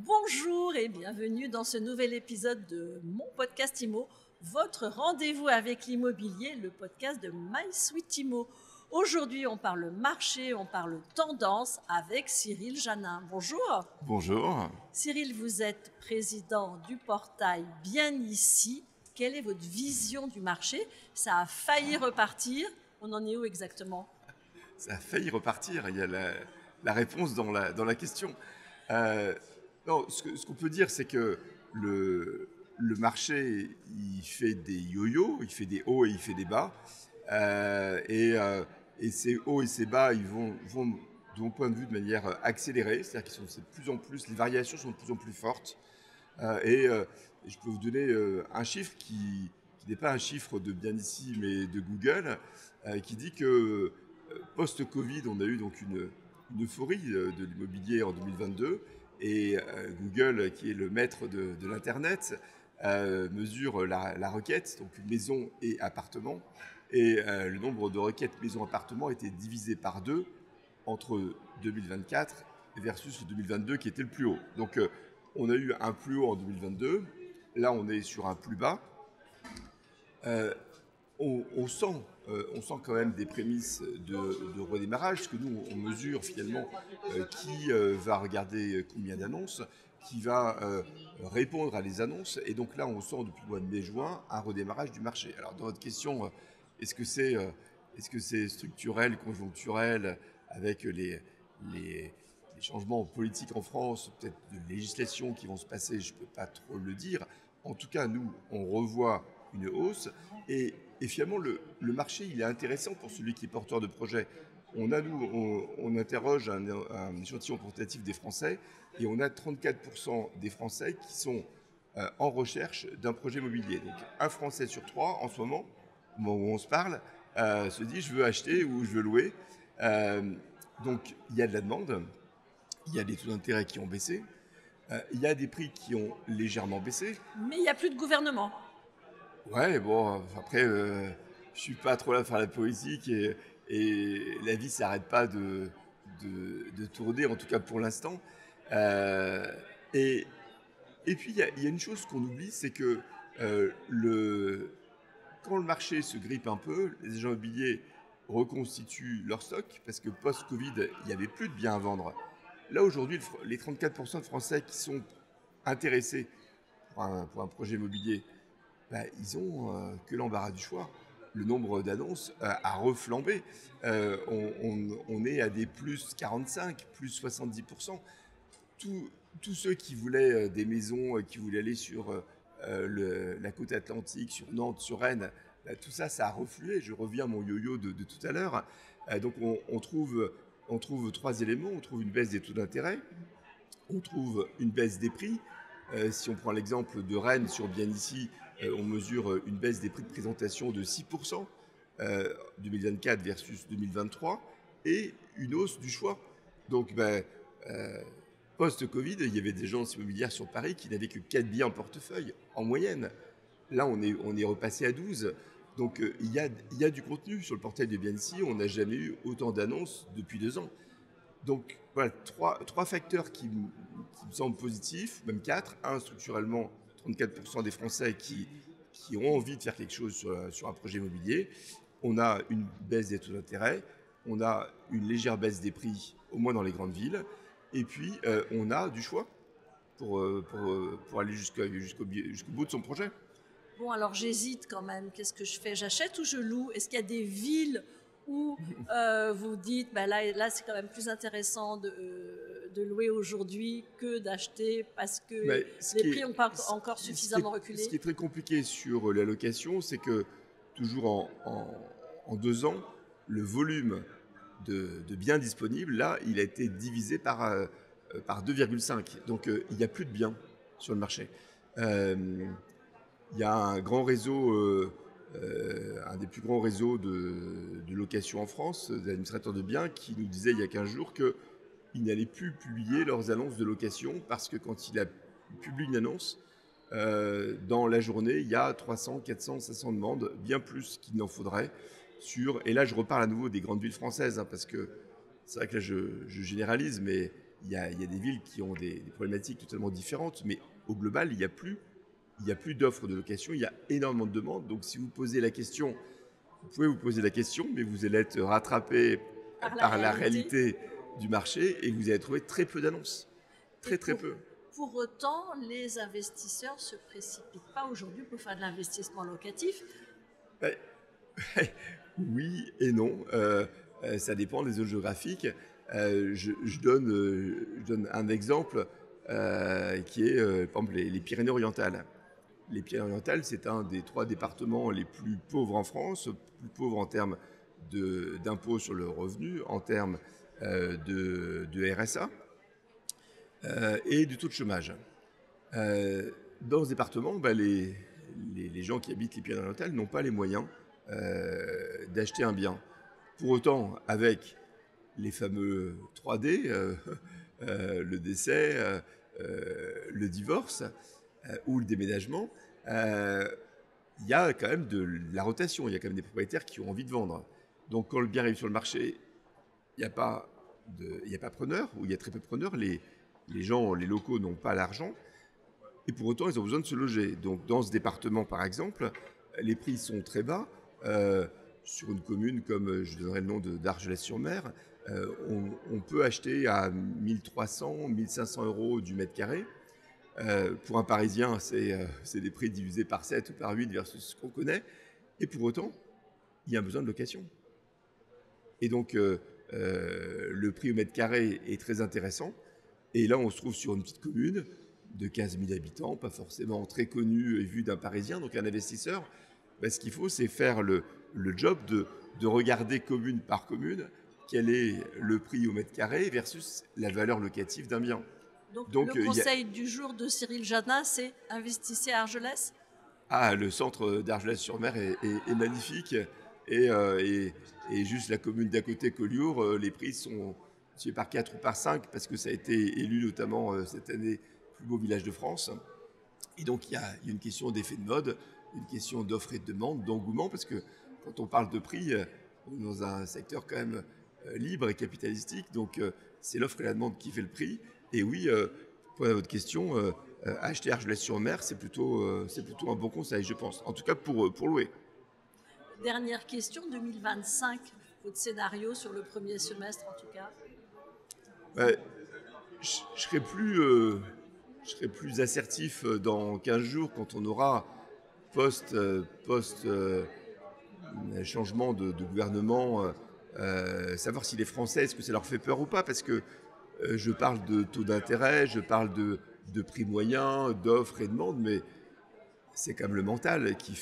Bonjour et bienvenue dans ce nouvel épisode de mon podcast IMO, votre rendez-vous avec l'immobilier, le podcast de My Sweet IMO. Aujourd'hui, on parle marché, on parle tendance avec Cyril Janin. Bonjour. Bonjour. Cyril, vous êtes président du portail Bien Ici. Quelle est votre vision du marché? Ça a failli repartir. On en est où exactement? Ça a failli repartir. Il y a la réponse dans la question. Euh, non, ce qu'on peut dire, c'est que le marché, il fait des yo-yo, il fait des hauts et il fait des bas. Et ces hauts et ces bas, ils vont de mon point de vue, de manière accélérée. C'est-à-dire qu'ils sont de plus en plus, les variations sont de plus en plus fortes. Et je peux vous donner un chiffre qui n'est pas un chiffre de Bien Ici, mais de Google, qui dit que post-Covid, on a eu donc une euphorie de l'immobilier en 2022. Et Google, qui est le maître de l'Internet, mesure la requête, donc maison et appartement. Et le nombre de requêtes maison-appartement était divisé par deux entre 2024 versus 2022 qui était le plus haut. Donc on a eu un plus haut en 2022, là on est sur un plus bas. Euh, on sent quand même des prémices de redémarrage, parce que nous on mesure finalement qui va regarder combien d'annonces, qui va répondre à les annonces, et donc là on sent depuis le mois de mai-juin un redémarrage du marché. Alors dans votre question, est-ce que c'est structurel, conjoncturel, avec les changements politiques en France, peut-être de législation qui vont se passer, je ne peux pas trop le dire. En tout cas, nous, on revoit une hausse. Et finalement, le marché, il est intéressant pour celui qui est porteur de projet. On interroge un échantillon représentatif des Français, et on a 34% des Français qui sont en recherche d'un projet immobilier. Donc un Français sur trois, en ce moment, au moment où on se parle, se dit je veux acheter ou je veux louer. Euh, donc il y a de la demande, il y a des taux d'intérêt qui ont baissé, il y a des prix qui ont légèrement baissé. Mais il n'y a plus de gouvernement. Ouais, bon, après, je suis pas trop là pour faire la politique, et la vie s'arrête pas de tourner, en tout cas pour l'instant. Euh, et, et puis, il y a une chose qu'on oublie, c'est que euh, le, quand le marché se grippe un peu, les agents immobiliers reconstituent leur stock, parce que post-Covid, il n'y avait plus de biens à vendre. Là, aujourd'hui, les 34% de Français qui sont intéressés pour un projet immobilier, bah, ils ont que l'embarras du choix. Le nombre d'annonces a reflambé. On est à des plus 45, plus 70%. Tous ceux qui voulaient des maisons, qui voulaient aller sur la côte atlantique, sur Nantes, sur Rennes, bah, tout ça, ça a reflué. Je reviens à mon yo-yo de tout à l'heure. Donc on trouve trois éléments. On trouve une baisse des taux d'intérêt, on trouve une baisse des prix. Si on prend l'exemple de Rennes sur Bien Ici, on mesure une baisse des prix de présentation de 6%, 2024 versus 2023, et une hausse du choix. Donc, euh, post-Covid, il y avait des agences immobilières sur Paris qui n'avaient que 4 billets en portefeuille, en moyenne. Là, on est repassé à 12. Donc, il y a du contenu sur le portail de Bien Ici. On n'a jamais eu autant d'annonces depuis 2 ans. Donc voilà, trois facteurs qui me semblent positifs, même quatre. Un, structurellement, 34% des Français qui ont envie de faire quelque chose sur un projet immobilier. On a une baisse des taux d'intérêt, on a une légère baisse des prix, au moins dans les grandes villes. Et puis, on a du choix pour aller jusqu'au bout de son projet. Bon, alors j'hésite quand même. Qu'est-ce que je fais? J'achète ou je loue? Est-ce qu'il y a des villes où vous dites, bah là c'est quand même plus intéressant de louer aujourd'hui que d'acheter parce que Mais les prix n'ont pas encore suffisamment reculé? ce qui est très compliqué sur la location, c'est que toujours en 2 ans, le volume de biens disponibles, là, il a été divisé par 2,5. Donc, il n'y a plus de biens sur le marché. Euh, il y a un grand réseau, un des plus grands réseaux de location en France, d'administrateurs de biens, qui nous disait il y a 15 jours qu'ils n'allaient plus publier leurs annonces de location parce que quand il a publié une annonce, dans la journée, il y a 300, 400, 500 demandes, bien plus qu'il n'en faudrait. Et là, je reparle à nouveau des grandes villes françaises, hein, parce que c'est vrai que là, je généralise, mais il y a des villes qui ont des problématiques totalement différentes, mais au global, il n'y a plus d'offres de location, il y a énormément de demandes. Donc si vous posez la question, vous pouvez vous poser la question, mais vous allez être rattrapé par la réalité du marché et vous allez trouver très peu d'annonces. Très peu. Pour autant, les investisseurs ne se précipitent pas aujourd'hui pour faire de l'investissement locatif. Oui et non. Ça dépend des zones géographiques. Je donne un exemple qui est, par exemple, les Pyrénées-Orientales. Les Pyrénées-Orientales, c'est un des 3 départements les plus pauvres en France, plus pauvres en termes d'impôts sur le revenu, en termes de RSA. Et du taux de chômage. Dans ce département, les gens qui habitent les Pyrénées-Orientales n'ont pas les moyens d'acheter un bien. Pour autant, avec les fameux 3D, le décès, le divorce ou le déménagement, il y a quand même de la rotation, il y a quand même des propriétaires qui ont envie de vendre. Donc quand le bien arrive sur le marché, il n'y a pas preneur, ou il y a très peu de preneurs, les locaux n'ont pas l'argent, et pour autant, ils ont besoin de se loger. Donc, dans ce département, par exemple, les prix sont très bas. Sur une commune comme, je donnerai le nom d'Argelès-sur-Mer, on peut acheter à 1300, 1500 euros du mètre carré. Pour un Parisien, c'est des prix divisés par 7 ou par 8 versus ce qu'on connaît. Et pour autant, il y a un besoin de location. Et donc, le prix au mètre carré est très intéressant. Et là, on se trouve sur une petite commune de 15 000 habitants, pas forcément très connue et vue d'un Parisien. Donc un investisseur, ce qu'il faut, c'est faire le job de regarder commune par commune quel est le prix au mètre carré versus la valeur locative d'un bien. Donc le conseil du jour de Cyril Janin, c'est investissez à Argelès. Le centre d'Argelès-sur-Mer est magnifique. Et juste la commune d'à côté, Collioure, les prix sont par 4 ou par 5 parce que ça a été élu notamment cette année plus beau village de France. Et donc il y a une question d'effet de mode, une question d'offre et de demande, d'engouement, parce que quand on parle de prix, on est dans un secteur quand même libre et capitalistique, donc c'est l'offre et la demande qui fait le prix. Et oui, pour votre question, acheter Argelès-sur-Mer, c'est plutôt un bon conseil, je pense, en tout cas pour louer. Dernière question, 2025, votre scénario sur le premier semestre en tout cas. Je serai plus assertif dans 15 jours quand on aura post changement de gouvernement, savoir si les Français, est-ce que ça leur fait peur ou pas, parce que je parle de taux d'intérêt, je parle de prix moyens, d'offres et de demande, mais c'est quand même le mental qui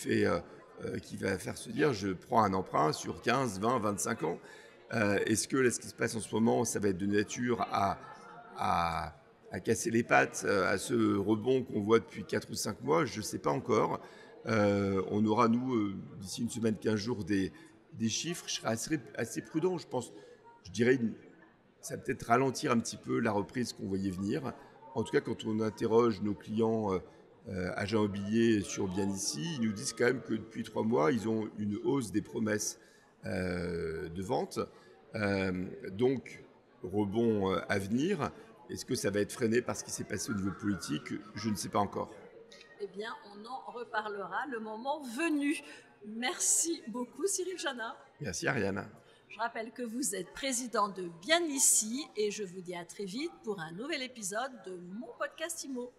va faire se dire je prends un emprunt sur 15, 20, 25 ans. Est-ce que là, ce qui se passe en ce moment, ça va être de nature à casser les pattes à ce rebond qu'on voit depuis 4 ou 5 mois? Je ne sais pas encore. On aura, nous, d'ici une semaine, 15 jours, des chiffres. Je serai assez prudent, je pense. Je dirais, ça va peut-être ralentir un petit peu la reprise qu'on voyait venir. En tout cas, quand on interroge nos clients agents immobiliers sur Bien Ici, ils nous disent quand même que depuis 3 mois, ils ont une hausse des promesses de vente. Donc, rebond à venir. Est-ce que ça va être freiné par ce qui s'est passé au niveau politique? Je ne sais pas encore. Eh bien, on en reparlera le moment venu. Merci beaucoup, Cyril Janin. Merci, Ariane. Je rappelle que vous êtes président de Bien Ici et je vous dis à très vite pour un nouvel épisode de mon podcast IMO.